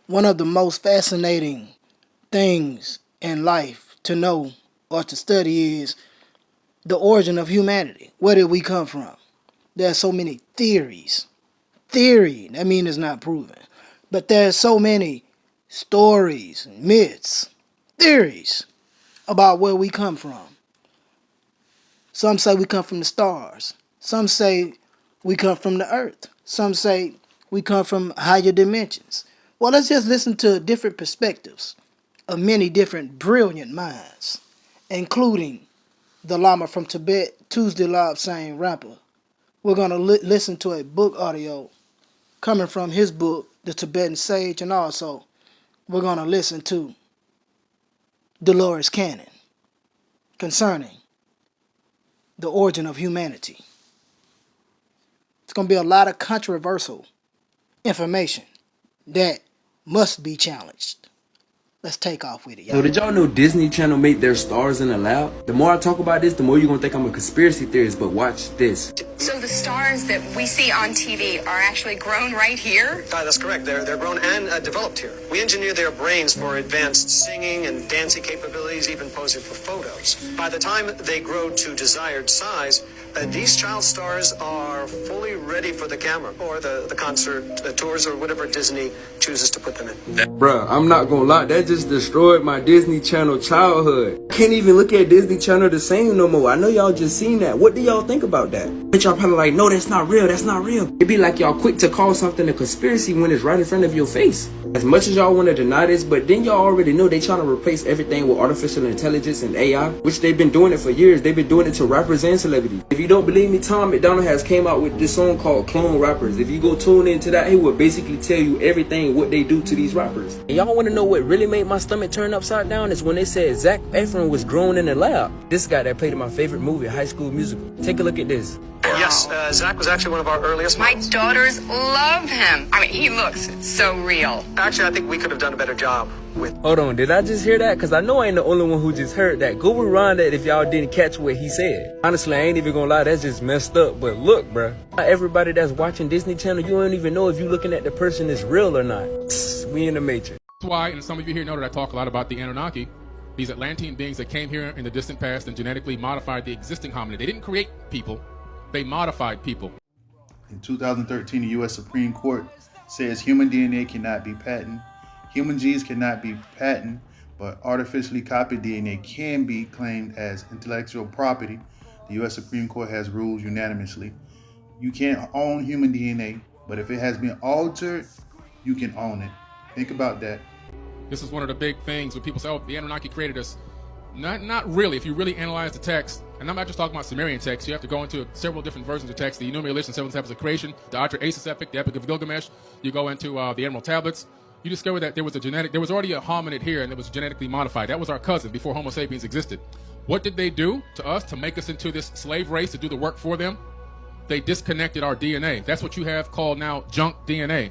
One of the most fascinating things in life to know or to study is the origin of humanity. Where did we come from? There are so many theories. Theory, that means it's not proven. But there are so many stories, myths, theories about where we come from. Some say we come from the stars. Some say we come from the earth. Some say we come from higher dimensions. Well, let's just listen to different perspectives of many different brilliant minds, including the Lama from Tibet, Tuesday Lab saying rapper. We're going to listen to a book audio coming from his book, The Tibetan Sage, and also we're going to listen to Dolores Cannon concerning the origin of humanity. It's going to be a lot of controversial information that must be challenged. Let's take off with it, y'all. So did y'all know Disney Channel made their stars in a lab? The more I talk about this, the more you're gonna think I'm a conspiracy theorist, but watch this. So the stars that we see on TV are actually grown right here? That's correct. They're grown and developed here. We engineer their brains for advanced singing and dancing capabilities, even posing for photos. By the time they grow to desired size, these child stars are fully ready for the camera or the concert tours or whatever Disney chooses to put them in. Bruh, I'm not gonna lie, that just destroyed my Disney Channel childhood. Can't even look at Disney Channel the same no more. I know y'all just seen that. What do y'all think about that? But y'all probably like, no, that's not real, that's not real. It'd be like y'all quick to call something a conspiracy when it's right in front of your face. As much as y'all want to deny this, but then y'all already know they trying to replace everything with artificial intelligence and AI, which they've been doing it for years. They've been doing it to rappers and celebrities. If you don't believe me, Tom McDonald has came out with this song called Clone Rappers. If you go tune into that, he will basically tell you everything what they do to these rappers. And y'all want to know what really made my stomach turn upside down? Is when they said Zac Efron was grown in the lab. This guy that played in my favorite movie, High School Musical. Take a look at this. Yes, Zach was actually one of our earliest My models. daughters love him. I mean, he looks so real. Actually, I think we could have done a better job with... Hold on, did I just hear that? Because I know I ain't the only one who just heard that. Go rewind that if y'all didn't catch what he said. Honestly, I ain't even gonna lie, that's just messed up. But look, bruh, everybody that's watching Disney Channel, you don't even know if you looking at the person is real or not. Psst, we in the Matrix. That's why, and some of you here know that I talk a lot about the Anunnaki, these Atlantean beings that came here in the distant past and genetically modified the existing hominid. They didn't create people, they modified people. In 2013, the U.S. Supreme Court says human DNA cannot be patented. Human genes cannot be patented, but artificially copied DNA can be claimed as intellectual property. The U.S. Supreme Court has ruled unanimously. You can't own human DNA, but if it has been altered, you can own it. Think about that. This is one of the big things when people say, oh, the Anunnaki created us. Not really. If you really analyze the text, and I'm not just talking about Sumerian text, you have to go into several different versions of text, the Enuma Elish and Seven Tablets of Creation, the Atra Asis epic, the Epic of Gilgamesh. You go into the Emerald Tablets. You discover that there was already a hominid here and it was genetically modified. That was our cousin before Homo sapiens existed. What did they do to us to make us into this slave race to do the work for them? They disconnected our DNA. That's what you have called now junk DNA.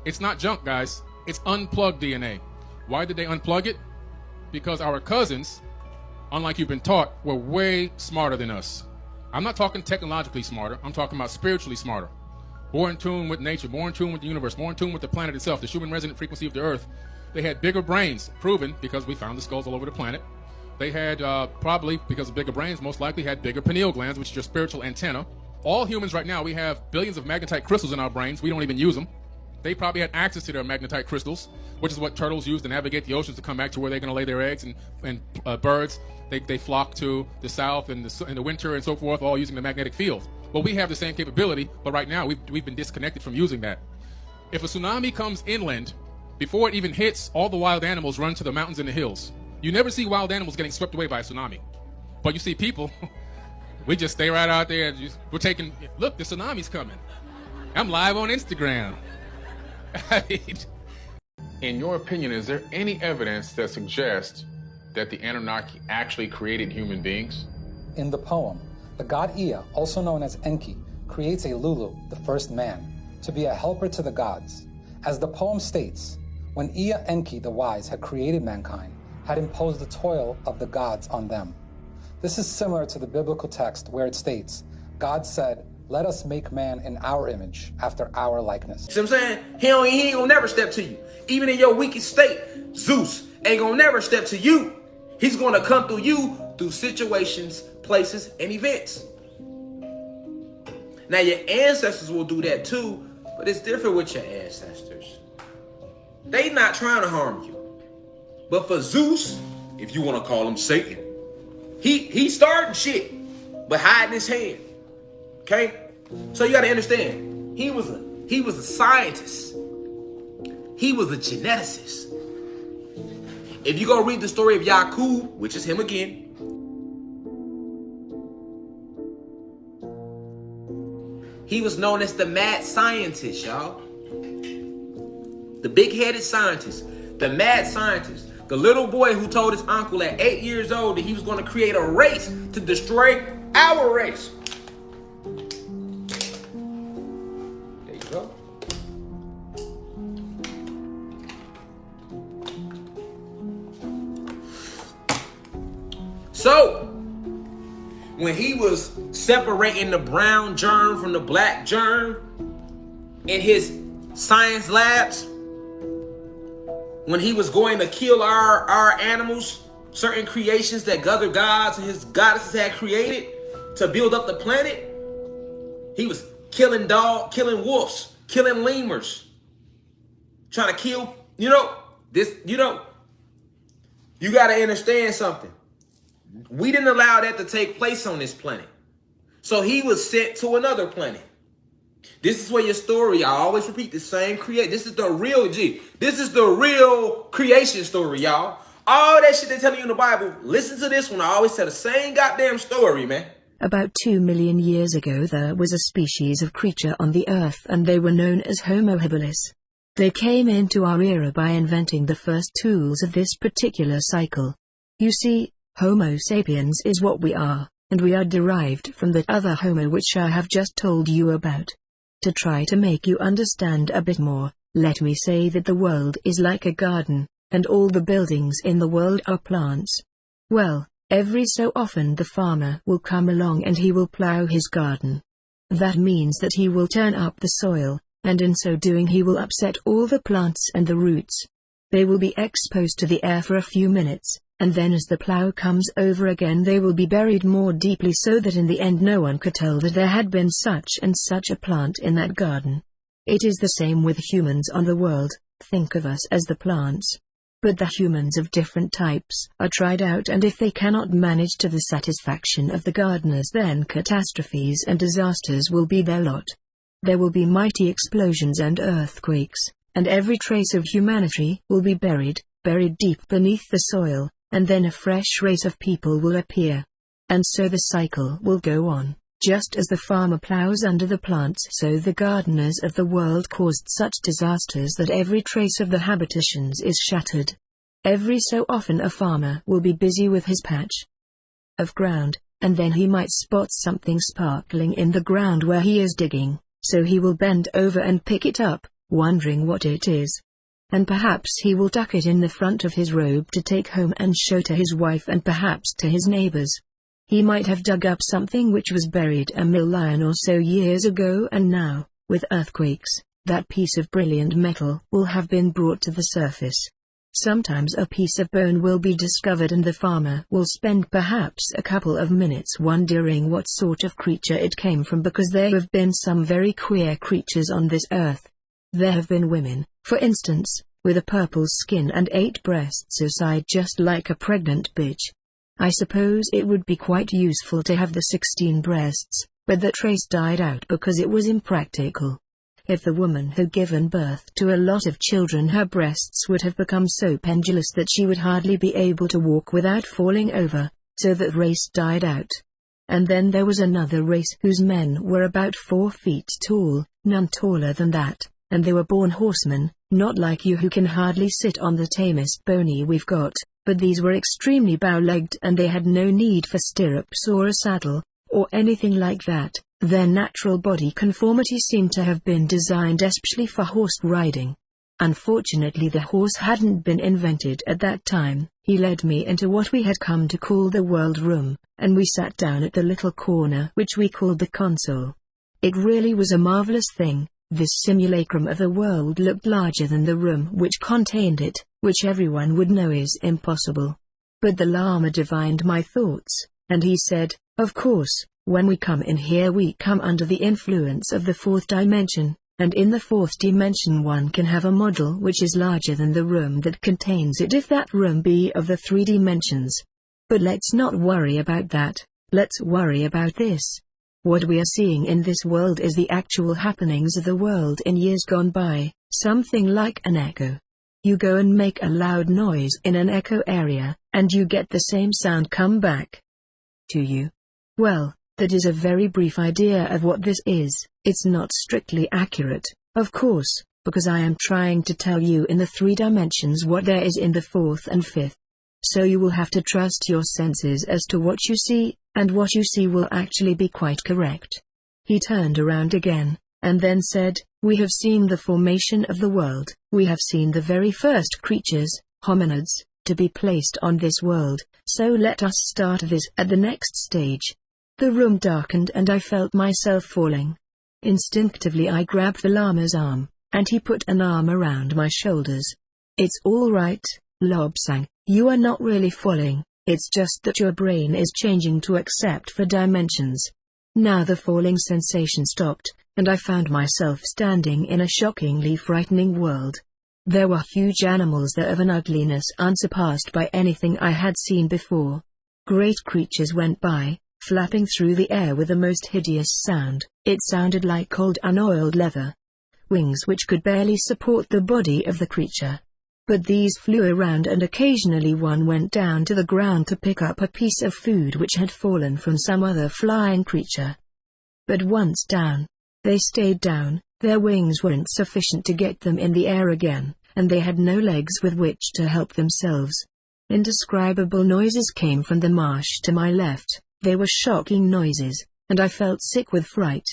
It's not junk, guys. It's unplugged DNA. Why did they unplug it? Because our cousins, unlike you've been taught, were way smarter than us. I'm not talking technologically smarter. I'm talking about spiritually smarter. More in tune with nature, more in tune with the universe, more in tune with the planet itself, the human resonant frequency of the earth. They had bigger brains, proven because we found the skulls all over the planet. They had, probably because of bigger brains, most likely had bigger pineal glands, which is your spiritual antenna. All humans right now, we have billions of magnetite crystals in our brains. We don't even use them. They probably had access to their magnetite crystals, which is what turtles use to navigate the oceans to come back to where they're going to lay their eggs, and birds, they flock to the south in the winter and so forth, all using the magnetic field. Well, we have the same capability, but right now we've been disconnected from using that. If a tsunami comes inland, before it even hits, all the wild animals run to the mountains and the hills. You never see wild animals getting swept away by a tsunami. But you see people, we just stay right out there. And we're taking, look, the tsunami's coming. I'm live on Instagram. In your opinion, is there any evidence that suggests that the Anunnaki actually created human beings? In the poem, the god Ea, also known as Enki, creates a Lulu, the first man, to be a helper to the gods. As the poem states, when Ea Enki the wise had created mankind, had imposed the toil of the gods on them. This is similar to the biblical text where it states, God said, Let us make man in our image, after our likeness. See what I'm saying? He ain't gonna never step to you. Even in your weakest state, Zeus ain't gonna never step to you. He's gonna come through you through situations, places, and events. Now your ancestors will do that too, but it's different with your ancestors. They not trying to harm you. But for Zeus, if you want to call him Satan, he starting shit, but hiding his hand. Okay? So you gotta understand, he was a scientist. He was a geneticist. If you go read the story of Yakub, which is him again, he was known as the mad scientist, y'all. The big-headed scientist, the mad scientist, the little boy who told his uncle at 8 years old that he was going to create a race to destroy our race. There you go. So, when he was separating the brown germ from the black germ in his science labs, when he was going to kill our animals, certain creations that other gods and his goddesses had created to build up the planet, he was killing dogs, killing wolves, killing lemurs, trying to kill, you gotta understand something. We didn't allow that to take place on this planet. So he was sent to another planet. This is where your story, I always repeat the same this is the real G. This is the real creation story, y'all. All that shit they tell you in the Bible, listen to this one. I always tell the same goddamn story, man. About 2 million years ago there was a species of creature on the earth and they were known as Homo habilis. They came into our era by inventing the first tools of this particular cycle. You see, Homo sapiens is what we are, and we are derived from that other Homo which I have just told you about. To try to make you understand a bit more, let me say that the world is like a garden, and all the buildings in the world are plants. Well, every so often the farmer will come along and he will plow his garden. That means that he will turn up the soil, and in so doing he will upset all the plants and the roots. They will be exposed to the air for a few minutes, and then as the plow comes over again they will be buried more deeply so that in the end no one could tell that there had been such and such a plant in that garden. It is the same with humans on the world. Think of us as the plants. But the humans of different types are tried out, and if they cannot manage to the satisfaction of the gardeners, then catastrophes and disasters will be their lot. There will be mighty explosions and earthquakes, and every trace of humanity will be buried deep beneath the soil, and then a fresh race of people will appear. And so the cycle will go on. Just as the farmer plows under the plants, so the gardeners of the world caused such disasters that every trace of the habitations is shattered. Every so often a farmer will be busy with his patch of ground, and then he might spot something sparkling in the ground where he is digging, so he will bend over and pick it up, wondering what it is. And perhaps he will tuck it in the front of his robe to take home and show to his wife and perhaps to his neighbors. He might have dug up something which was buried a million or so years ago, and now, with earthquakes, that piece of brilliant metal will have been brought to the surface. Sometimes a piece of bone will be discovered and the farmer will spend perhaps a couple of minutes wondering what sort of creature it came from, because there have been some very queer creatures on this earth. There have been women, for instance, with a purple skin and 8 breasts so side just like a pregnant bitch. I suppose it would be quite useful to have the 16 breasts, but that race died out because it was impractical. If the woman had given birth to a lot of children, her breasts would have become so pendulous that she would hardly be able to walk without falling over, so that race died out. And then there was another race whose men were about 4 feet tall, none taller than that, and they were born horsemen, not like you who can hardly sit on the tamest pony we've got, but these were extremely bow-legged and they had no need for stirrups or a saddle, or anything like that. Their natural body conformity seemed to have been designed especially for horse riding. Unfortunately the horse hadn't been invented at that time. He led me into what we had come to call the world room, and we sat down at the little corner which we called the console. It really was a marvelous thing. This simulacrum of the world looked larger than the room which contained it, which everyone would know is impossible. But the Lama divined my thoughts, and he said, "Of course, when we come in here we come under the influence of the fourth dimension, and in the fourth dimension one can have a model which is larger than the room that contains it if that room be of the 3 dimensions. But let's not worry about that, let's worry about this. What we are seeing in this world is the actual happenings of the world in years gone by, something like an echo. You go and make a loud noise in an echo area, and you get the same sound come back to you. Well, that is a very brief idea of what this is. It's not strictly accurate, of course, because I am trying to tell you in the 3 dimensions what there is in the 4th and 5th. So you will have to trust your senses as to what you see, and what you see will actually be quite correct." He turned around again, and then said, "We have seen the formation of the world, we have seen the very first creatures, hominids, to be placed on this world, so let us start this at the next stage." The room darkened and I felt myself falling. Instinctively I grabbed the Lama's arm, and he put an arm around my shoulders. "It's all right, Lobsang, you are not really falling, it's just that your brain is changing to accept 4 dimensions." Now the falling sensation stopped, and I found myself standing in a shockingly frightening world. There were huge animals there of an ugliness unsurpassed by anything I had seen before. Great creatures went by, flapping through the air with the most hideous sound. It sounded like cold unoiled leather. Wings which could barely support the body of the creature. But these flew around and occasionally one went down to the ground to pick up a piece of food which had fallen from some other flying creature. But once down, they stayed down, their wings weren't sufficient to get them in the air again, and they had no legs with which to help themselves. Indescribable noises came from the marsh to my left. They were shocking noises, and I felt sick with fright.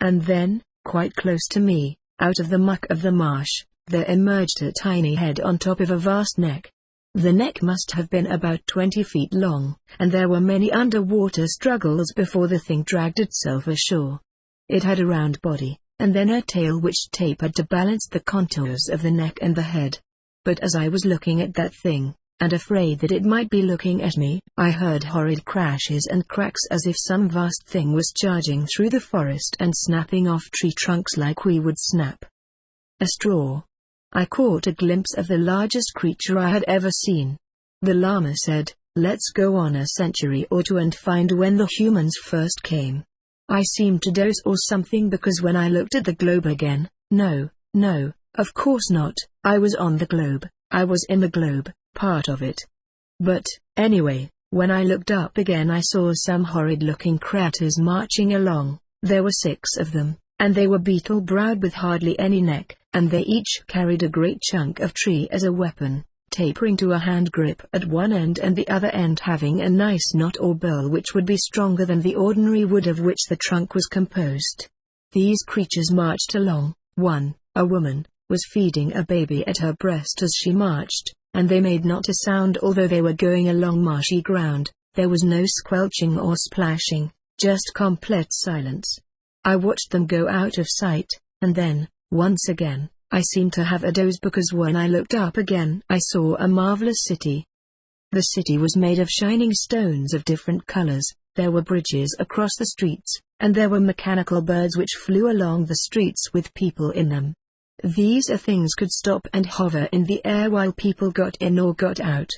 And then, quite close to me, out of the muck of the marsh, there emerged a tiny head on top of a vast neck. The neck must have been about 20 feet long, and there were many underwater struggles before the thing dragged itself ashore. It had a round body, and then a tail which tapered to balance the contours of the neck and the head. But as I was looking at that thing, and afraid that it might be looking at me, I heard horrid crashes and cracks as if some vast thing was charging through the forest and snapping off tree trunks like we would snap a straw. I caught a glimpse of the largest creature I had ever seen. The Lama said, "Let's go on a century or 2 and find when the humans first came." I seemed to doze or something because when I looked at the globe again, no, of course not, I was on the globe, I was in the globe, part of it. But, anyway, when I looked up again I saw some horrid-looking creatures marching along. There were 6 of them, and they were beetle-browed with hardly any neck, and they each carried a great chunk of tree as a weapon, tapering to a hand grip at one end and the other end having a nice knot or burl which would be stronger than the ordinary wood of which the trunk was composed. These creatures marched along. One, a woman, was feeding a baby at her breast as she marched, and they made not a sound although they were going along marshy ground. There was no squelching or splashing, just complete silence. I watched them go out of sight, and then, once again, I seemed to have a doze because when I looked up again I saw a marvelous city. The city was made of shining stones of different colors, there were bridges across the streets, and there were mechanical birds which flew along the streets with people in them. These things could stop and hover in the air while people got in or got out.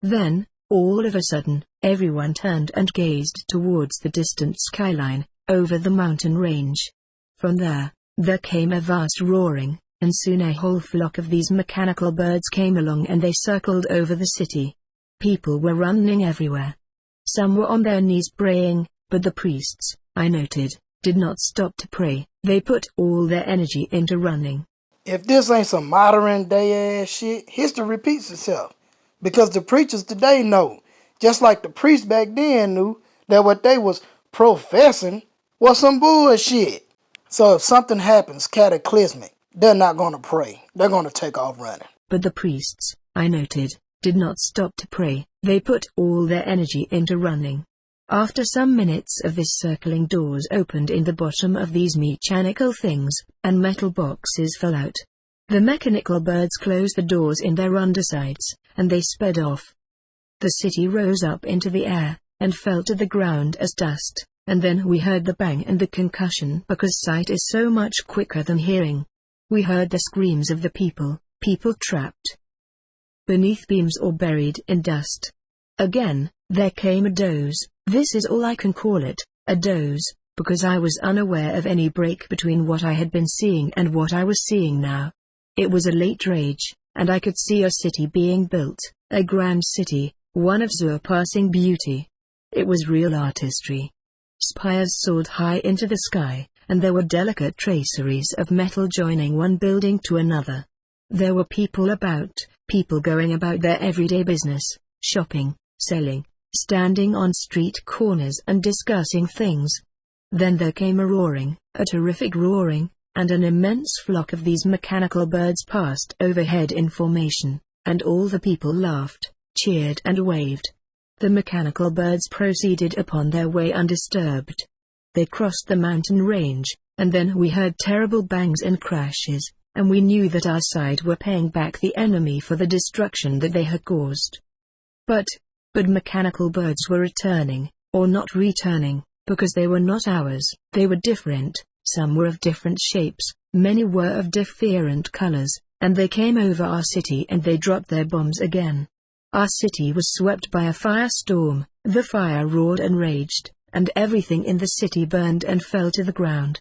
Then, all of a sudden, everyone turned and gazed towards the distant skyline, over the mountain range. From there came a vast roaring, and soon a whole flock of these mechanical birds came along and they circled over the city. People were running everywhere. Some were on their knees praying, but the priests, I noted, did not stop to pray, they put all their energy into running. If this ain't some modern day ass shit, history repeats itself. Because the preachers today know, just like the priests back then knew, that what they was professing was some bullshit. So if something happens cataclysmic, they're not gonna pray. They're gonna take off running. But the priests, I noted, did not stop to pray, they put all their energy into running. After some minutes of this circling, doors opened in the bottom of these mechanical things, and metal boxes fell out. The mechanical birds closed the doors in their undersides, and they sped off. The city rose up into the air, and fell to the ground as dust, and then we heard the bang and the concussion, because sight is so much quicker than hearing. We heard the screams of the people trapped beneath beams or buried in dust. Again, there came a doze. This is all I can call it, a doze, because I was unaware of any break between what I had been seeing and what I was seeing now. It was a late rage, and I could see a city being built, a grand city, one of surpassing beauty. It was real artistry. Spires soared high into the sky, and there were delicate traceries of metal joining one building to another. There were people about, people going about their everyday business, shopping, selling, standing on street corners and discussing things. Then there came a roaring, a terrific roaring, and an immense flock of these mechanical birds passed overhead in formation, and all the people laughed, cheered and waved. The mechanical birds proceeded upon their way undisturbed. They crossed the mountain range, and then we heard terrible bangs and crashes, and we knew that our side were paying back the enemy for the destruction that they had caused. But mechanical birds were returning, or not returning, because they were not ours. They were different. Some were of different shapes, many were of different colors, and they came over our city and they dropped their bombs again. Our city was swept by a firestorm. The fire roared and raged, and everything in the city burned and fell to the ground.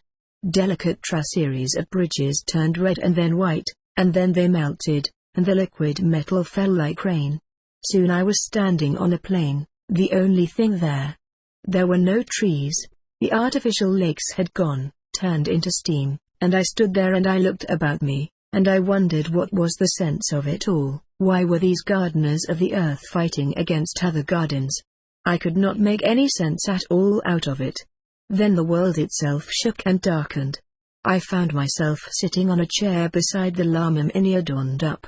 Delicate traceries of bridges turned red and then white, and then they melted, and the liquid metal fell like rain. Soon I was standing on a plain, the only thing there. There were no trees. The artificial lakes had gone, turned into steam, and I stood there and I looked about me, and I wondered what was the sense of it all. Why were these gardeners of the earth fighting against other gardens? I could not make any sense at all out of it. Then the world itself shook and darkened. I found myself sitting on a chair beside the Lama Minya Donned Up.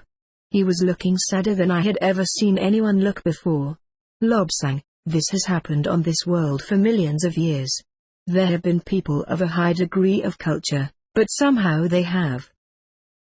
He was looking sadder than I had ever seen anyone look before. Lobsang, this has happened on this world for millions of years. There have been people of a high degree of culture, but somehow they have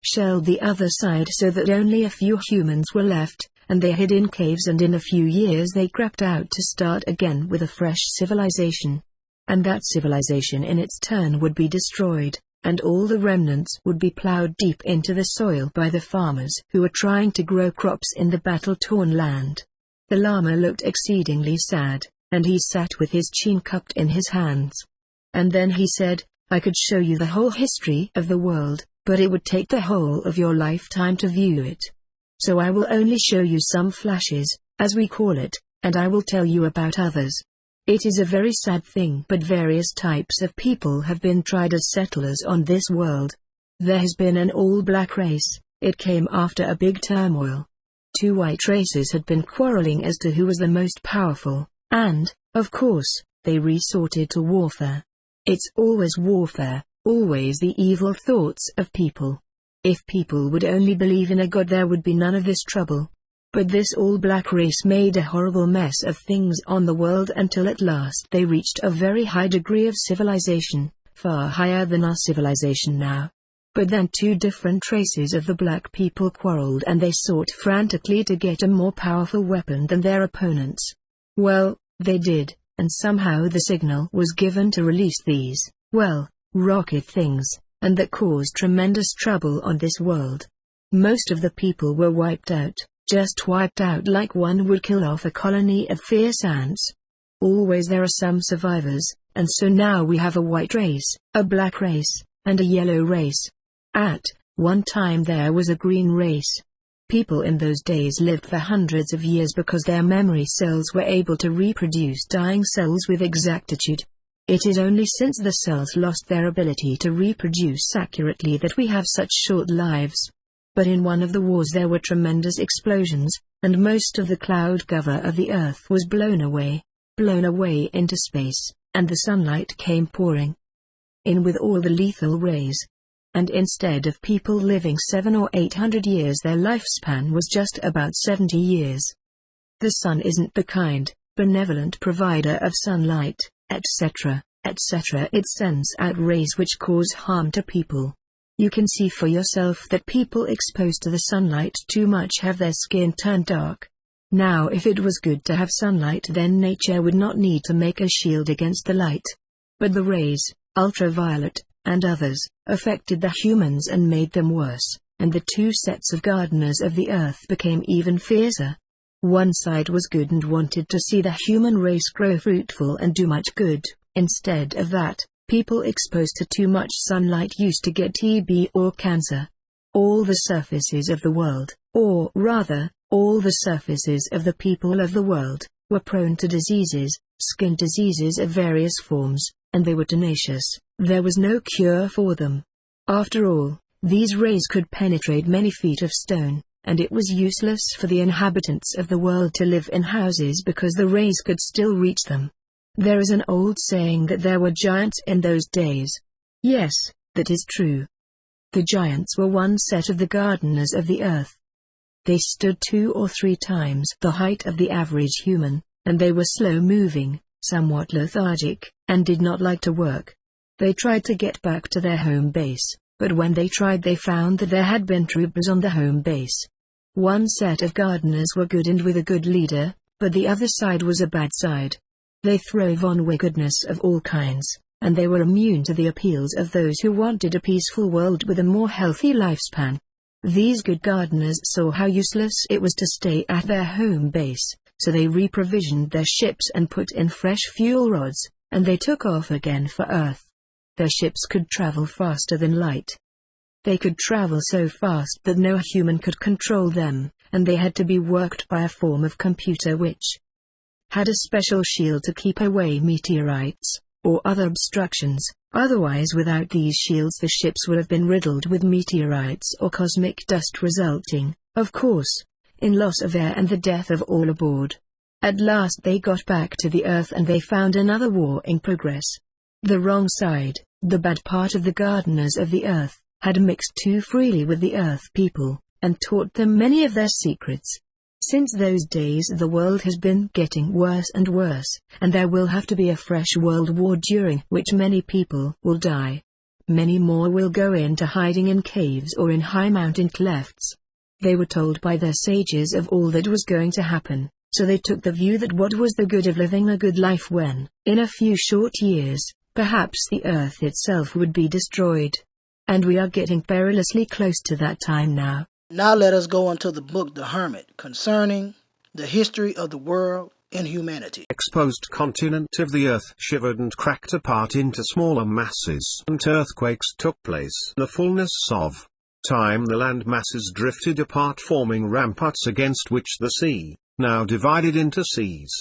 shelled the other side so that only a few humans were left, and they hid in caves, and in a few years they crept out to start again with a fresh civilization. And that civilization in its turn would be destroyed, and all the remnants would be plowed deep into the soil by the farmers who were trying to grow crops in the battle-torn land. The Lama looked exceedingly sad, and he sat with his chin cupped in his hands. And then he said, I could show you the whole history of the world, but it would take the whole of your lifetime to view it. So I will only show you some flashes, as we call it, and I will tell you about others. It is a very sad thing, but various types of people have been tried as settlers on this world. There has been an all-black race. It came after a big turmoil. Two white races had been quarreling as to who was the most powerful, and, of course, they resorted to warfare. It's always warfare, always the evil thoughts of people. If people would only believe in a god, there would be none of this trouble. But this all-black race made a horrible mess of things on the world until at last they reached a very high degree of civilization, far higher than our civilization now. But then two different races of the black people quarreled, and they sought frantically to get a more powerful weapon than their opponents. Well, they did, and somehow the signal was given to release these, rocket things, and that caused tremendous trouble on this world. Most of the people were wiped out, just wiped out like one would kill off a colony of fierce ants. Always there are some survivors, and so now we have a white race, a black race, and a yellow race. At one time there was a green race. People in those days lived for hundreds of years because their memory cells were able to reproduce dying cells with exactitude. It is only since the cells lost their ability to reproduce accurately that we have such short lives. But in one of the wars there were tremendous explosions, and most of the cloud cover of the earth was blown away into space, and the sunlight came pouring in with all the lethal rays. And instead of people living 700 or 800 years, their lifespan was just about 70 years. The sun isn't the kind, benevolent provider of sunlight, etc., etc. It sends out rays which cause harm to people. You can see for yourself that people exposed to the sunlight too much have their skin turned dark. Now if it was good to have sunlight, then nature would not need to make a shield against the light. But the rays, ultraviolet, and others, affected the humans and made them worse, and the two sets of gardeners of the earth became even fiercer. One side was good and wanted to see the human race grow fruitful and do much good. Instead of that, people exposed to too much sunlight used to get TB or cancer. All the surfaces of the world, or rather, all the surfaces of the people of the world, were prone to diseases, skin diseases of various forms, and they were tenacious. There was no cure for them. After all, these rays could penetrate many feet of stone, and it was useless for the inhabitants of the world to live in houses because the rays could still reach them. There is an old saying that there were giants in those days. Yes, that is true. The giants were one set of the gardeners of the earth. They stood 2 or 3 times the height of the average human, and they were slow-moving, somewhat lethargic, and did not like to work. They tried to get back to their home base, but when they tried they found that there had been troopers on the home base. One set of gardeners were good and with a good leader, but the other side was a bad side. They throve on wickedness of all kinds, and they were immune to the appeals of those who wanted a peaceful world with a more healthy lifespan. These good gardeners saw how useless it was to stay at their home base, so they reprovisioned their ships and put in fresh fuel rods, and they took off again for Earth. Their ships could travel faster than light. They could travel so fast that no human could control them, and they had to be worked by a form of computer which had a special shield to keep away meteorites, or other obstructions. Otherwise, without these shields the ships would have been riddled with meteorites or cosmic dust, resulting, of course, in loss of air and the death of all aboard. At last they got back to the Earth and they found another war in progress. The wrong side, the bad part of the gardeners of the Earth, had mixed too freely with the Earth people, and taught them many of their secrets. Since those days the world has been getting worse and worse, and there will have to be a fresh world war during which many people will die. Many more will go into hiding in caves or in high mountain clefts. They were told by their sages of all that was going to happen, so they took the view that what was the good of living a good life when, in a few short years, perhaps the earth itself would be destroyed. And we are getting perilously close to that time now. Now let us go into the book The Hermit concerning the history of the world and humanity. Exposed continent of the earth shivered and cracked apart into smaller masses, and earthquakes took place. In the fullness of time the land masses drifted apart, forming ramparts against which the sea, now divided into seas,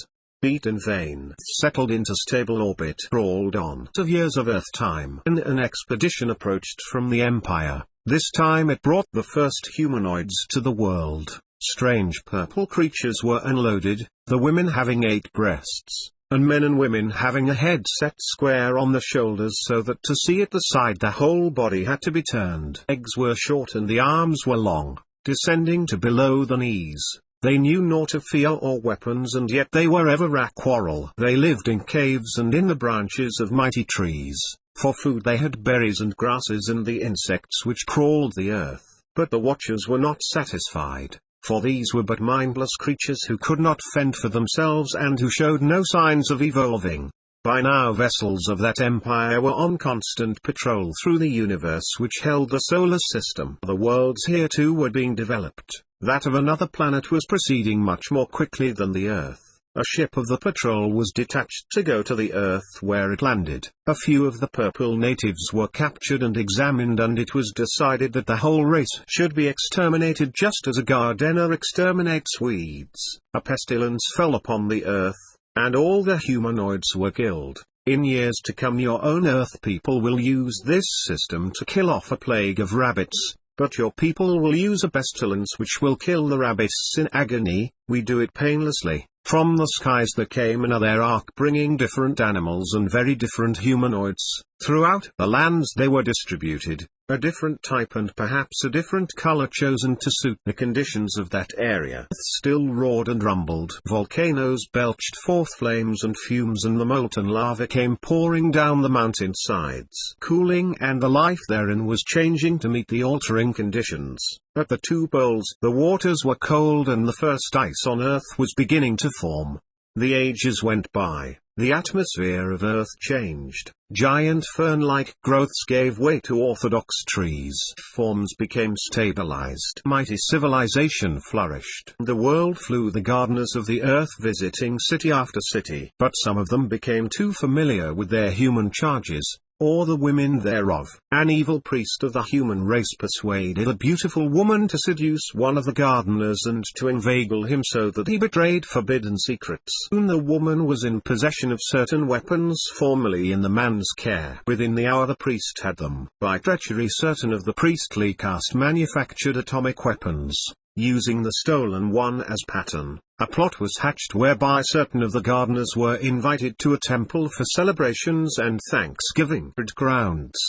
beat in vain, settled into stable orbit, rolled on. Of years of earth time, and an expedition approached from the empire. This time it brought the first humanoids to the world. Strange purple creatures were unloaded, the women having 8 breasts, and men and women having a head set square on the shoulders so that to see at the side the whole body had to be turned. Legs were short and the arms were long, descending to below the knees. They knew naught of fear or weapons, and yet they were ever at quarrel. They lived in caves and in the branches of mighty trees. For food they had berries and grasses and the insects which crawled the earth. But the watchers were not satisfied, for these were but mindless creatures who could not fend for themselves and who showed no signs of evolving. By now vessels of that empire were on constant patrol through the universe which held the solar system. The worlds here too were being developed. That of another planet was proceeding much more quickly than the Earth. A ship of the patrol was detached to go to the Earth, where it landed. A few of the purple natives were captured and examined, and it was decided that the whole race should be exterminated just as a gardener exterminates weeds. A pestilence fell upon the Earth, and all the humanoids were killed. In years to come your own Earth people will use this system to kill off a plague of rabbits. But your people will use a pestilence which will kill the rabbits in agony. We do it painlessly. From the skies there came another ark bringing different animals and very different humanoids. Throughout the lands they were distributed, a different type and perhaps a different color chosen to suit the conditions of that area. Earth still roared and rumbled. Volcanoes belched forth flames and fumes, and the molten lava came pouring down the mountainsides, cooling, and the life therein was changing to meet the altering conditions. At the two poles the waters were cold and the first ice on Earth was beginning to form. The ages went by. The atmosphere of Earth changed. Giant fern-like growths gave way to orthodox trees. Forms became stabilized. Mighty civilization flourished. The world flew the gardeners of the Earth, visiting city after city. But some of them became too familiar with their human charges, or the women thereof. An evil priest of the human race persuaded a beautiful woman to seduce one of the gardeners and to inveigle him so that he betrayed forbidden secrets. Soon the woman was in possession of certain weapons formerly in the man's care. Within the hour the priest had them. By treachery certain of the priestly caste manufactured atomic weapons, using the stolen one as pattern. A plot was hatched whereby certain of the gardeners were invited to a temple for celebrations and thanksgiving grounds.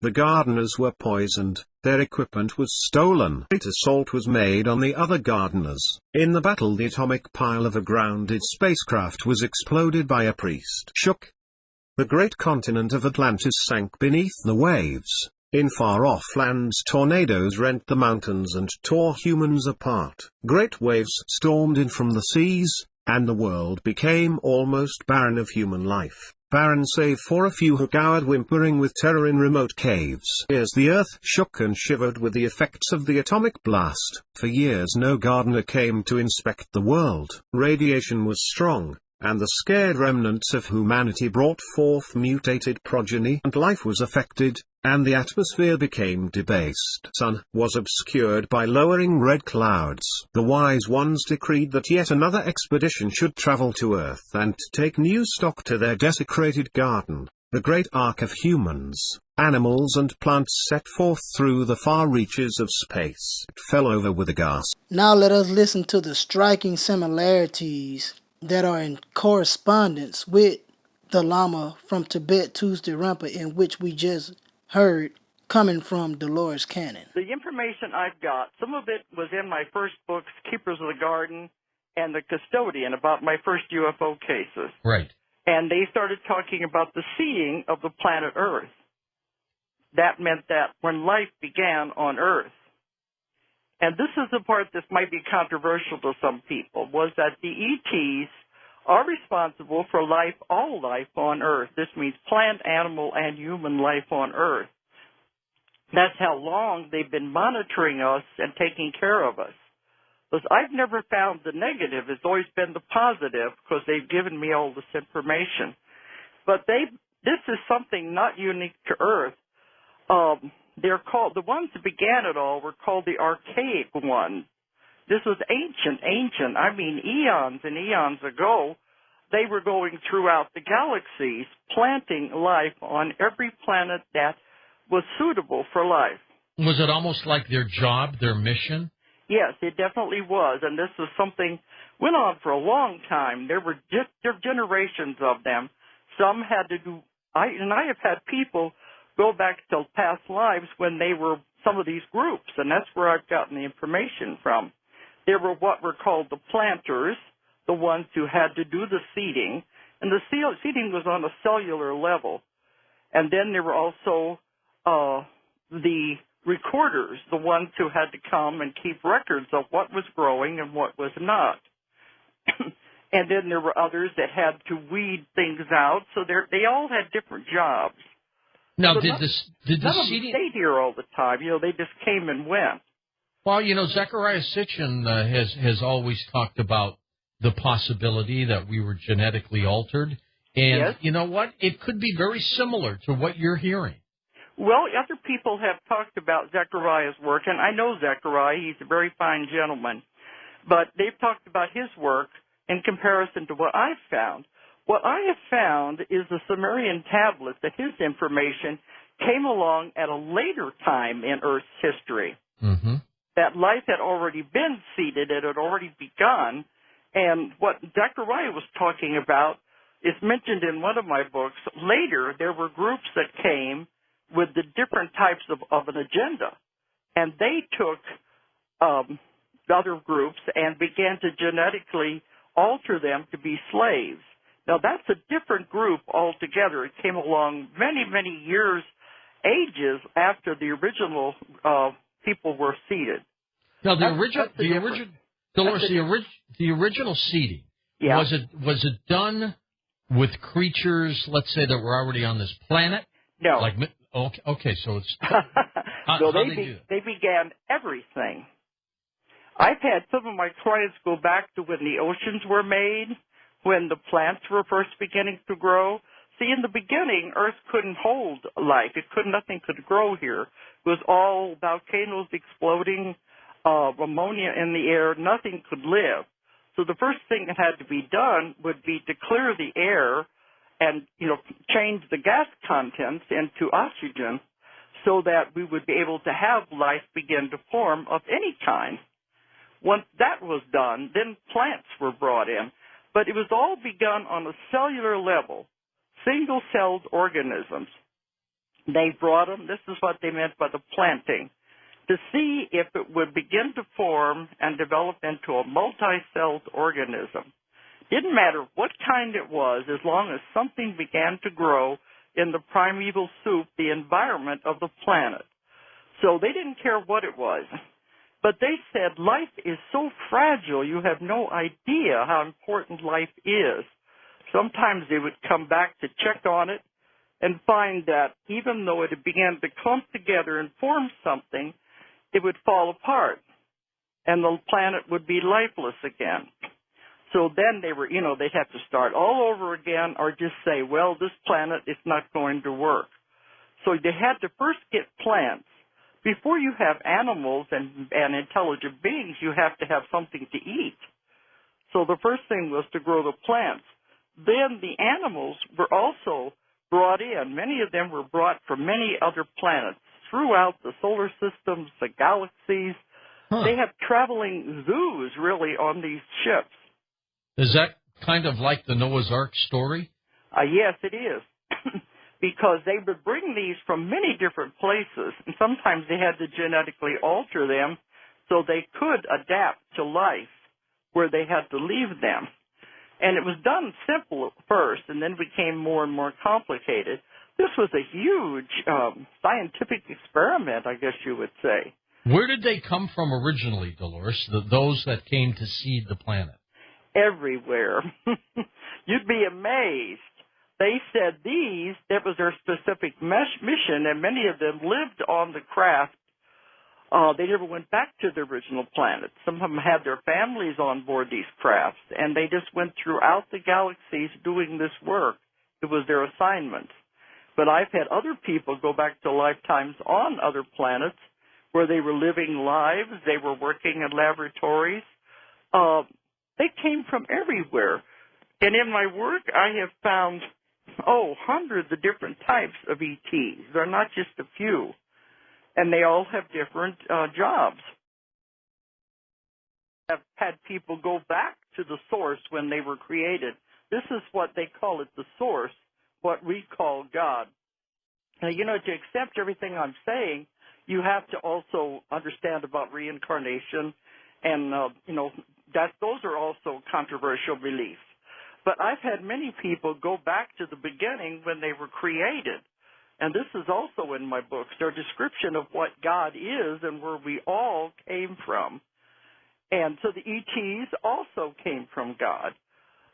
The gardeners were poisoned, their equipment was stolen. Great assault was made on the other gardeners. In the battle the atomic pile of a grounded spacecraft was exploded by a priest. Shook. The great continent of Atlantis sank beneath the waves. In far-off lands tornadoes rent the mountains and tore humans apart. Great waves stormed in from the seas, and the world became almost barren of human life. Barren save for a few who cowered whimpering with terror in remote caves. As the earth shook and shivered with the effects of the atomic blast, for years no gardener came to inspect the world. Radiation was strong, and the scared remnants of humanity brought forth mutated progeny, and life was affected, and the atmosphere became debased. Sun was obscured by lowering red clouds. The wise ones decreed that yet another expedition should travel to Earth and take new stock to their desecrated garden. The great ark of humans, animals and plants set forth through the far reaches of space. It fell over with a gasp. Now let us listen to the striking similarities that are in correspondence with the Lama from Tibet Tuesday Rampa, in which we just heard coming from Dolores Cannon. The information I've got, some of it was in my first books, Keepers of the Garden and The Custodian, about my first UFO cases. Right. And they started talking about the seeding of the planet Earth. That meant that when life began on Earth, and this is the part that might be controversial to some people, was that the ETs are responsible for life, all life on Earth. This means plant, animal, and human life on Earth. That's how long they've been monitoring us and taking care of us. Because I've never found the negative. It's always been the positive, because they've given me all this information. But this is something not unique to Earth. They're called, the ones that began it all were called the archaic ones. This was ancient, I mean eons and eons ago. They were going throughout the galaxies, planting life on every planet that was suitable for life. Was it almost like their job, their mission? Yes, it definitely was, and this was something went on for a long time. There were generations of them. Some had to do, I have had people go back to past lives when they were some of these groups, and that's where I've gotten the information from. There were what were called the planters, the ones who had to do the seeding, and the seeding was on a cellular level. And then there were also the recorders, the ones who had to come and keep records of what was growing and what was not. And then there were others that had to weed things out, so they all had different jobs. Now, so did none the of them seeding stayed here all the time. They just came and went. Well, Zecharia Sitchin has always talked about the possibility that we were genetically altered. And yes. You know what? It could be very similar to what you're hearing. Well, other people have talked about Zechariah's work, and I know Zechariah. He's a very fine gentleman. But they've talked about his work in comparison to what I've found. What I have found is the Sumerian tablets, that his information came along at a later time in Earth's history. Mm-hmm. That life had already been seeded, it had already begun, and what Zechariah was talking about it's mentioned in one of my books. Later, there were groups that came with the different types of an agenda, and they took other groups and began to genetically alter them to be slaves. Now, that's a different group altogether. It came along many, many years, ages after the original people were seeded. Now, the original seeding, yeah. was it done with creatures, let's say, that were already on this planet? No. Okay, so it's so they began everything. I've had some of my clients go back to when the oceans were made, when the plants were first beginning to grow. See, in the beginning, Earth couldn't hold life. Nothing could grow here. It was all volcanoes exploding, ammonia in the air. Nothing could live. So the first thing that had to be done would be to clear the air and, change the gas contents into oxygen so that we would be able to have life begin to form of any kind. Once that was done, then plants were brought in. But it was all begun on a cellular level, single-celled organisms. They brought them, this is what they meant by the planting, to see if it would begin to form and develop into a multi-celled organism. Didn't matter what kind it was, as long as something began to grow in the primeval soup, the environment of the planet. So they didn't care what it was. But they said life is so fragile, you have no idea how important life is. Sometimes they would come back to check on it and find that even though it began to clump together and form something, it would fall apart, and the planet would be lifeless again. So then they were, they'd have to start all over again or just say, well, this planet is not going to work. So they had to first get plants. Before you have animals and intelligent beings, you have to have something to eat. So the first thing was to grow the plants. Then the animals were also brought in. Many of them were brought from many other planets throughout the solar systems, the galaxies. They have traveling zoos, really, on these ships. Is that kind of like the Noah's Ark story? Yes, it is. Because they would bring these from many different places, and sometimes they had to genetically alter them so they could adapt to life where they had to leave them. And it was done simple at first, and then became more and more complicated. This was a huge scientific experiment, I guess you would say. Where did they come from originally, Dolores, those that came to seed the planet? Everywhere. You'd be amazed. They said that was their specific mission, and many of them lived on the craft. They never went back to the original planet. Some of them had their families on board these crafts, and they just went throughout the galaxies doing this work. It was their assignment. But I've had other people go back to lifetimes on other planets where they were living lives, they were working in laboratories. They came from everywhere. And in my work, I have found, hundreds of different types of ETs. They're not just a few. And they all have different jobs. I've had people go back to the source when they were created. This is what they call it, the source, what we call God. Now, to accept everything I'm saying, you have to also understand about reincarnation, and, those are also controversial beliefs. But I've had many people go back to the beginning when they were created. And this is also in my books, their description of what God is and where we all came from. And so the ETs also came from God.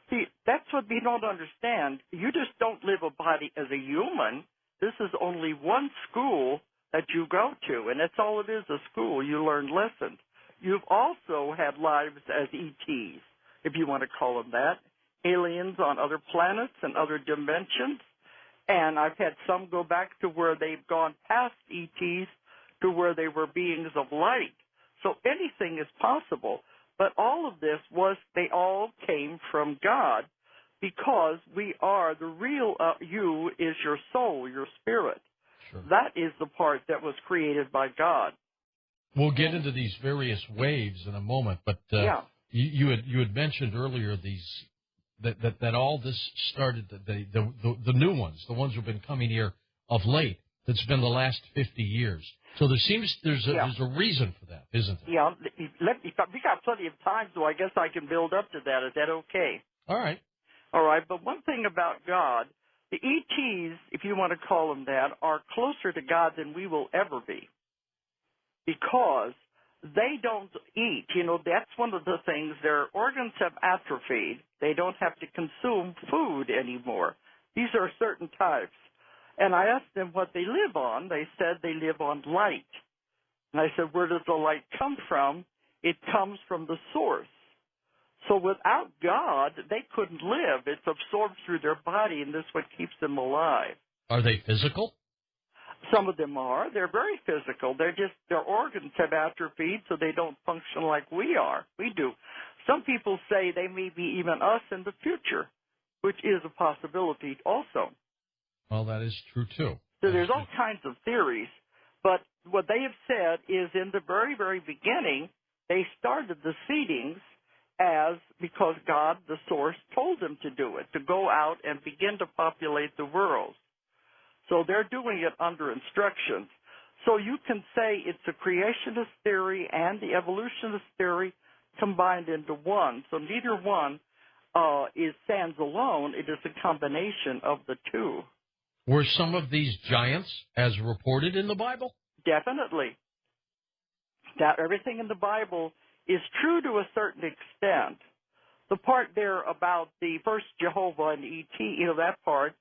See, that's what we don't understand. You just don't live a body as a human. This is only one school that you go to, and that's all it is, a school. You learn lessons. You've also had lives as ETs, if you want to call them that, aliens on other planets and other dimensions. And I've had some go back to where they've gone past ETs to where they were beings of light. So anything is possible. But all of this they all came from God, because we are, the real you is your soul, your spirit. Sure. That is the part that was created by God. We'll get into these various waves in a moment, but you had mentioned earlier that all this started, the new ones, the ones who've been coming here of late, that's been the last 50 years. So there's a reason for that, isn't there? Yeah, we got plenty of time, so I guess I can build up to that. Is that okay? All right. All right, but one thing about God, the ETs, if you want to call them that, are closer to God than we will ever be, because they don't eat. You know, that's one of the things. Their organs have atrophied. They don't have to consume food anymore. These are certain types. And I asked them what they live on. They said they live on light. And I said, where does the light come from? It comes from the source. So without God, they couldn't live. It's absorbed through their body, and this is what keeps them alive. Are they physical? Some of them are. They're very physical. Their organs have atrophied, so they don't function like we are. We do. Some people say they may be even us in the future, which is a possibility also. Well, that is true, too. So there's all kinds of theories, but what they have said is in the very, very beginning, they started the seedings because God, the source, told them to do it, to go out and begin to populate the world. So they're doing it under instructions. So you can say it's a creationist theory and the evolutionist theory combined into one. So neither one stands alone. It is a combination of the two. Were some of these giants as reported in the Bible? Definitely. That everything in the Bible is true to a certain extent. The part there about the first Jehovah and E.T., that part,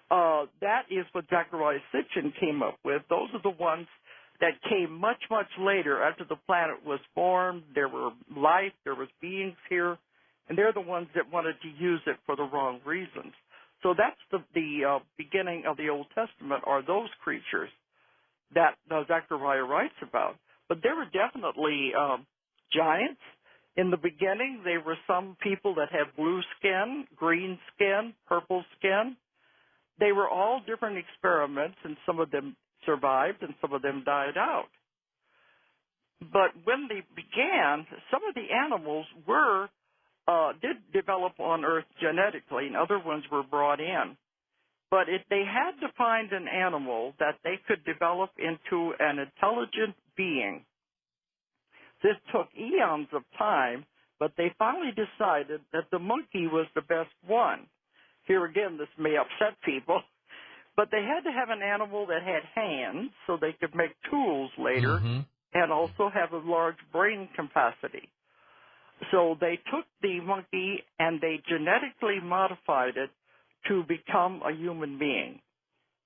that is what Zecharia Sitchin came up with. Those are the ones that came much, much later after the planet was formed. There were life, there was beings here, and they're the ones that wanted to use it for the wrong reasons. So that's the beginning of the Old Testament, are those creatures that Zechariah writes about. But there were definitely giants. In the beginning, there were some people that had blue skin, green skin, purple skin. They were all different experiments, and some of them survived and some of them died out. But when they began, some of the animals did develop on Earth genetically, and other ones were brought in. But they had to find an animal that they could develop into an intelligent being. This took eons of time, but they finally decided that the monkey was the best one. Here again, this may upset people, but they had to have an animal that had hands so they could make tools later, and also have a large brain capacity. So they took the monkey and they genetically modified it to become a human being.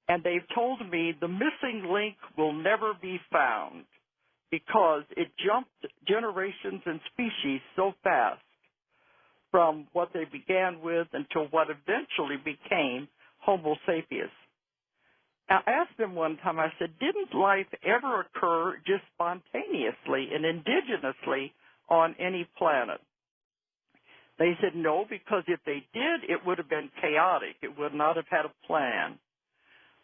And they've told me the missing link will never be found because it jumped generations and species so fast from what they began with until what eventually became Homo sapiens. I asked them one time, I said, didn't life ever occur just spontaneously and indigenously on any planet? They said no, because if they did, it would have been chaotic. It would not have had a plan.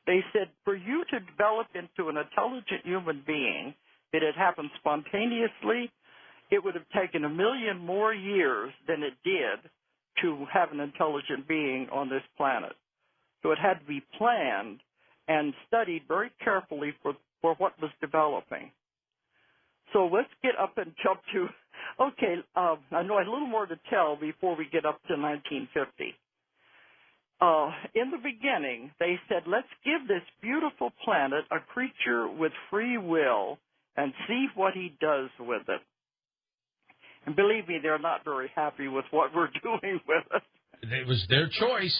They said for you to develop into an intelligent human being, it had happened spontaneously, it would have taken 1 million more years than it did to have an intelligent being on this planet. So it had to be planned and studied very carefully for what was developing. So let's get up and jump to, I know I have a little more to tell before we get up to 1950. In the beginning, they said, let's give this beautiful planet a creature with free will and see what he does with it. And believe me, they're not very happy with what we're doing with it. It was their choice.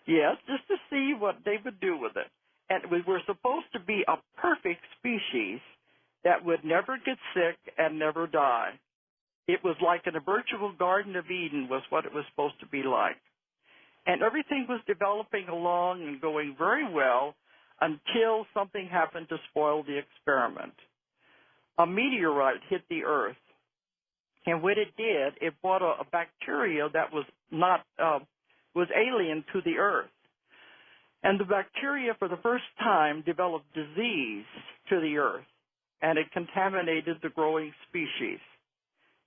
Yes, just to see what they would do with it. And we were supposed to be a perfect species that would never get sick and never die. It was like in a virtual Garden of Eden was what it was supposed to be like. And everything was developing along and going very well until something happened to spoil the experiment. A meteorite hit the Earth. And when it did, it brought a bacteria that was was alien to the Earth. And the bacteria, for the first time, developed disease to the Earth, and it contaminated the growing species.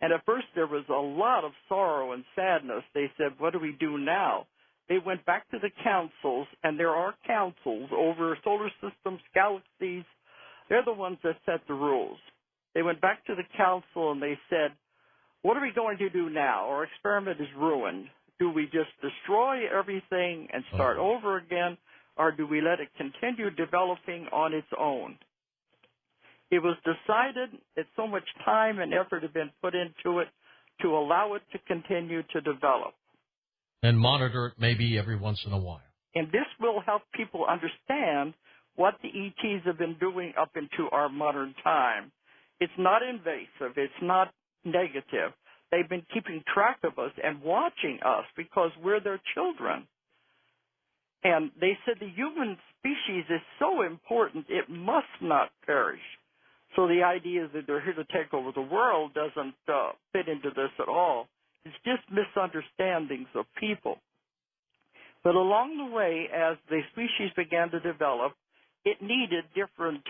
And at first there was a lot of sorrow and sadness. They said, what do we do now? They went back to the councils, and there are councils over solar systems, galaxies. They're the ones that set the rules. They went back to the council and they said, what are we going to do now? Our experiment is ruined. Do we just destroy everything and start over again, or do we let it continue developing on its own? It was decided that so much time and effort had been put into it to allow it to continue to develop. And monitor it maybe every once in a while. And this will help people understand what the ETs have been doing up into our modern time. It's not invasive. It's not negative. They've been keeping track of us and watching us because we're their children. And they said the human species is so important, it must not perish. So the idea that they're here to take over the world doesn't fit into this at all. It's just misunderstandings of people. But along the way, as the species began to develop, it needed different,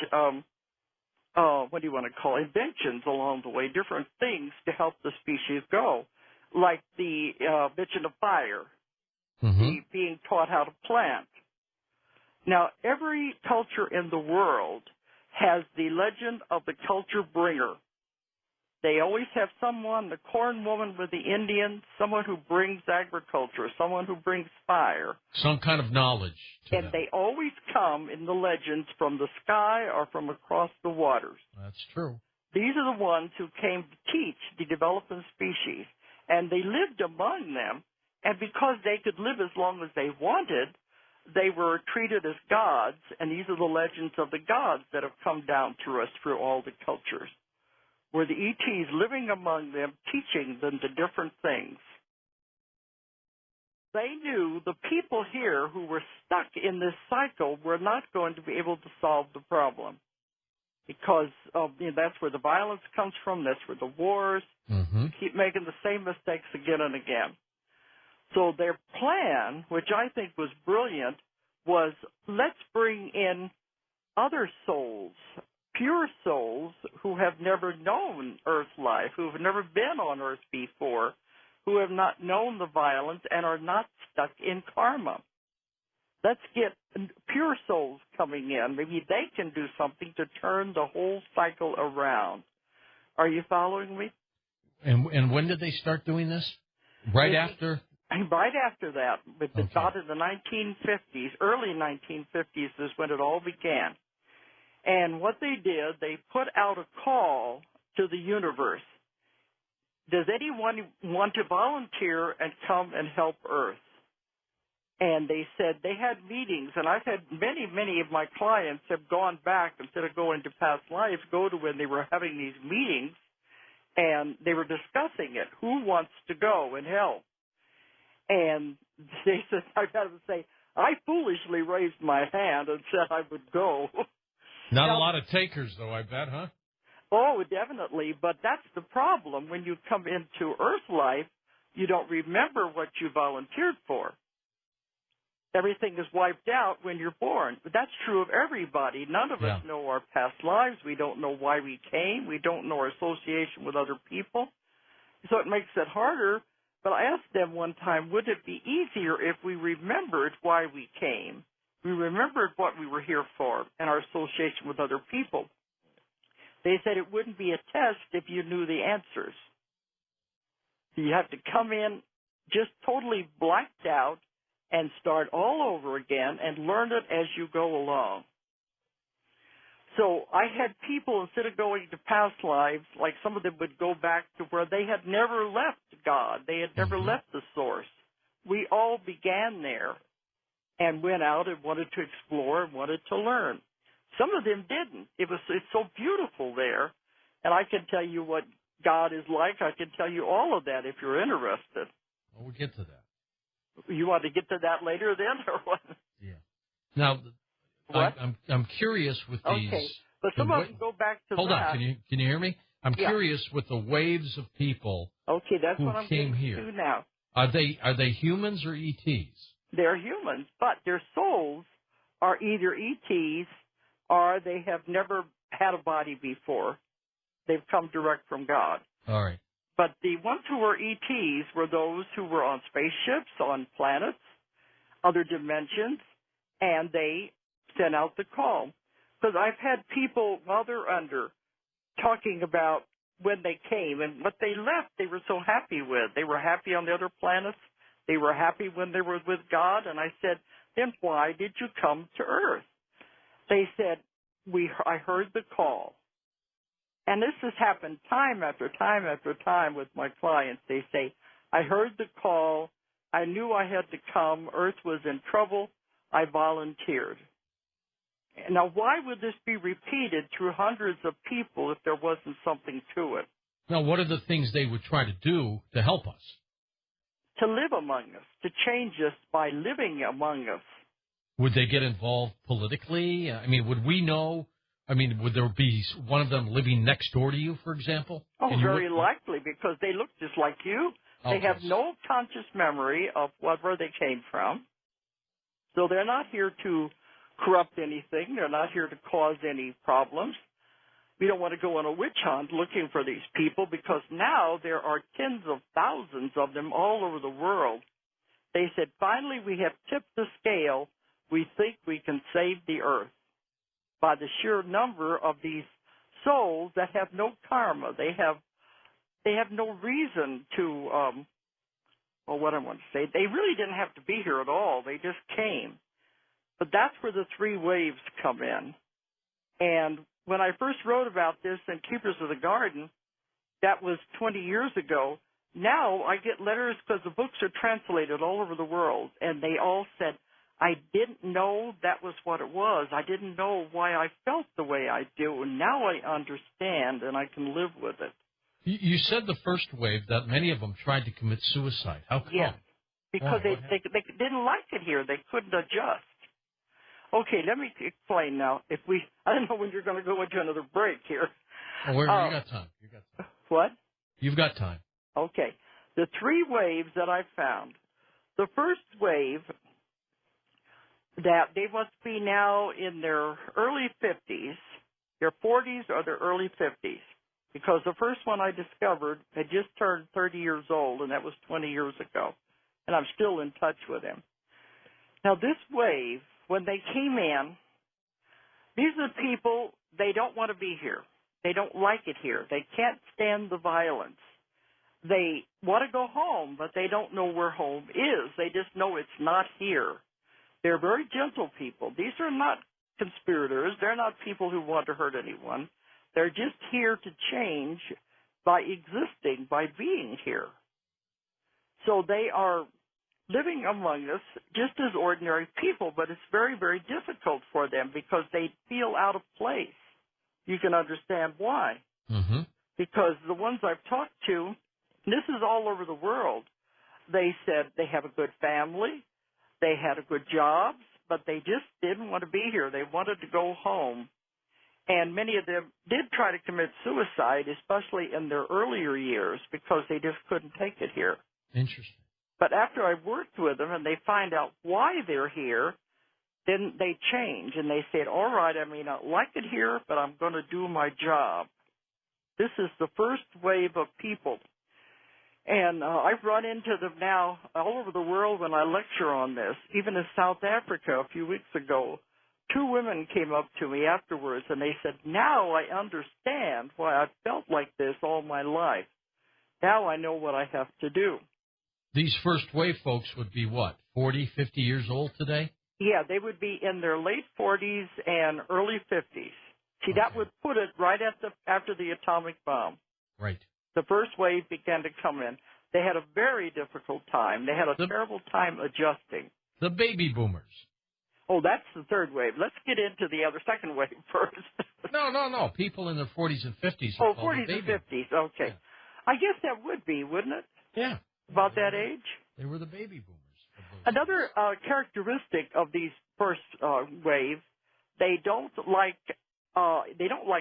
inventions along the way, different things to help the species go, like the invention of fire, the being taught how to plant. Now, every culture in the world has the legend of the culture bringer. They always have someone, the corn woman with the Indians, someone who brings agriculture, someone who brings fire. Some kind of knowledge to And them. they always come in the legends from the sky or from across the waters. That's true. These are the ones who came to teach the developing species. And they lived among them. And because they could live as long as they wanted, they were treated as gods. And these are the legends of the gods that have come down through us through all the cultures, were the ETs living among them, teaching them the different things. They knew the people here who were stuck in this cycle were not going to be able to solve the problem because that's where the violence comes from, that's where the wars, keep making the same mistakes again and again. So their plan, which I think was brilliant, was let's bring in other souls, pure souls who have never known Earth life, who have never been on Earth before, who have not known the violence and are not stuck in karma. Let's get pure souls coming in. Maybe they can do something to turn the whole cycle around. Are you following me? And when did they start doing this? Right after? Right after that, but about in the 1950s, early 1950s is when it all began. And what they did, they put out a call to the universe. Does anyone want to volunteer and come and help Earth? And they said they had meetings, and I've had many of my clients have gone back, instead of going to past lives, go to when they were having these meetings, and they were discussing it. Who wants to go and help? And they said, I got to say, I foolishly raised my hand and said I would go. Not a lot of takers, though, I bet, huh? Oh, definitely. But that's the problem. When you come into Earth life, you don't remember what you volunteered for. Everything is wiped out when you're born. But that's true of everybody. None of us know our past lives. We don't know why we came. We don't know our association with other people. So it makes it harder. But I asked them one time, would it be easier if we remembered why we came? We remembered what we were here for and our association with other people. They said it wouldn't be a test if you knew the answers. You have to come in just totally blacked out and start all over again and learn it as you go along. So I had people, instead of going to past lives, like some of them would go back to where they had never left God. They had never left the source. We all began there and went out and wanted to explore and wanted to learn. Some of them didn't. It's so beautiful there. And I can tell you what God is like. I can tell you all of that if you're interested. Well, we'll get to that. You want to get to that later then, or what? Yeah. Now, what? I'm curious with these. Okay, but some of them go back to Hold that. on, can you hear me? I'm curious with the waves of people. Okay, that's who what I'm came getting here. to now. Are they humans or ETs? They're humans, but their souls are either ETs or they have never had a body before. They've come direct from God. All right. But the ones who were ETs were those who were on spaceships, on planets, other dimensions, and they sent out the call. Because I've had people, while they're under, talking about when they came and what they left they were so happy with. They were happy on the other planets. They were happy when they were with God. And I said, then why did you come to Earth? They said, I heard the call. And this has happened time after time after time with my clients. They say, I heard the call. I knew I had to come. Earth was in trouble. I volunteered. Now, why would this be repeated through hundreds of people if there wasn't something to it? Now, what are the things they would try to do to help us? To live among us, to change us by living among us. Would they get involved politically? I mean, would we know? I mean, would there be one of them living next door to you, for example? Oh, very likely, because they look just like you. They have no conscious memory of where they came from. So they're not here to corrupt anything. They're not here to cause any problems. We don't want to go on a witch hunt looking for these people, because now there are tens of thousands of them all over the world. They said, finally, we have tipped the scale. We think we can save the earth by the sheer number of these souls that have no karma. They have no reason to, what I want to say, they really didn't have to be here at all. They just came. But that's where the three waves come in. And when I first wrote about this in Keepers of the Garden, that was 20 years ago. Now I get letters because the books are translated all over the world, and they all said, I didn't know that was what it was. I didn't know why I felt the way I do, and now I understand, and I can live with it. You said the first wave that many of them tried to commit suicide. How come? Yes, because they didn't like it here. They couldn't adjust. Okay, let me explain now. I don't know when you're going to go into another break here. Oh, you got time. What? You've got time. Okay. The three waves that I found. The first wave, that they must be now in their early 50s, their 40s or their early 50s, because the first one I discovered had just turned 30 years old, and that was 20 years ago, and I'm still in touch with him. Now, this wave, when they came in, these are the people, they don't want to be here. They don't like it here. They can't stand the violence. They want to go home, but they don't know where home is. They just know it's not here. They're very gentle people. These are not conspirators. They're not people who want to hurt anyone. They're just here to change by existing, by being here. So they are living among us just as ordinary people, but it's very, very difficult for them because they feel out of place. You can understand why. Mm-hmm. Because the ones I've talked to, and this is all over the world, they said they have a good family, they had a good jobs, but they just didn't want to be here. They wanted to go home. And many of them did try to commit suicide, especially in their earlier years, because they just couldn't take it here. Interesting. But after I worked with them and they find out why they're here, then they change and they said, all right, I may not like it here, but I'm going to do my job. This is the first wave of people. And I've run into them now all over the world when I lecture on this. Even in South Africa a few weeks ago, 2 women came up to me afterwards and they said, now I understand why I've felt like this all my life. Now I know what I have to do. These first wave folks would be what, 40, 50 years old today? Yeah, they would be in their late 40s and early 50s. See, that would put it right after the atomic bomb. Right. The first wave began to come in. They had a very difficult time. They had a terrible time adjusting. The baby boomers. Oh, that's the third wave. Let's get into the second wave first. No. People in their 40s and 50s. Oh, 40s and 50s. Okay. Yeah. I guess that would be, wouldn't it? Yeah. About that age? They were the baby boomers. Another characteristic of these first wave, they don't like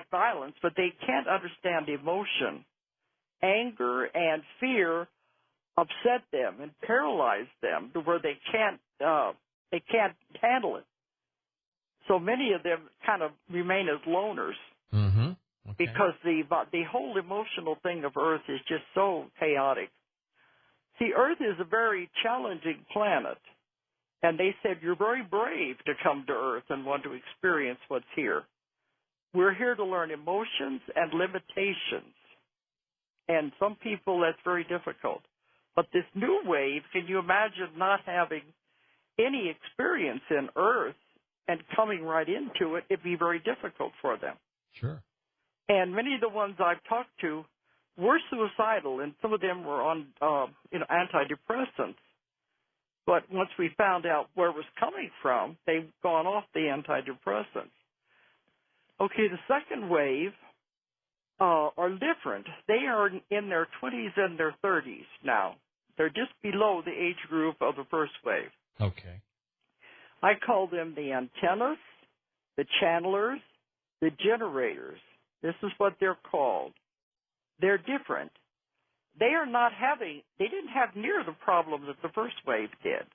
violence, but they can't understand emotion. Anger and fear upset them and paralyze them to where they can't handle it. So many of them kind of remain as loners. Mm-hmm. because the whole emotional thing of Earth is just so chaotic. See, Earth is a very challenging planet, and they said you're very brave to come to Earth and want to experience what's here. We're here to learn emotions and limitations, and some people that's very difficult. But this new wave, can you imagine not having any experience in Earth and coming right into it? It'd be very difficult for them. Sure. And many of the ones I've talked to were suicidal, and some of them were on, antidepressants. But once we found out where it was coming from, they've gone off the antidepressants. Okay, the second wave are different. They are in their 20s and their 30s now. They're just below the age group of the first wave. Okay. I call them the antennas, the channelers, the generators. This is what they're called. They're different. They didn't have near the problem that the first wave did.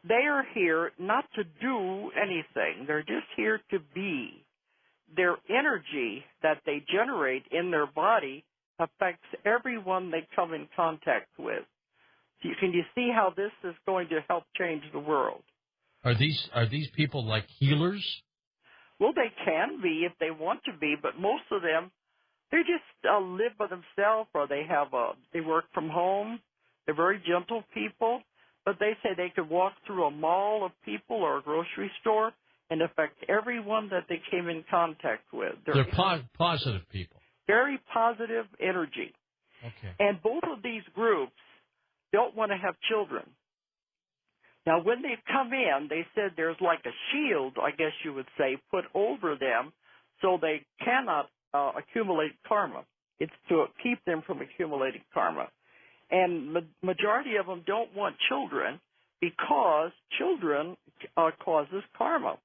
They are here not to do anything. They're just here to be. Their energy that they generate in their body affects everyone they come in contact with. Can you see how this is going to help change the world? Are these people like healers? Well, they can be if they want to be, but most of them, they just live by themselves, or they work from home. They're very gentle people, but they say they could walk through a mall of people or a grocery store and affect everyone that they came in contact with. They're positive people. Very positive energy. Okay. And both of these groups don't want to have children. Now, when they come in, they said there's like a shield, I guess you would say, put over them so they cannot accumulate karma. It's to keep them from accumulating karma. And majority of them don't want children because children causes karma.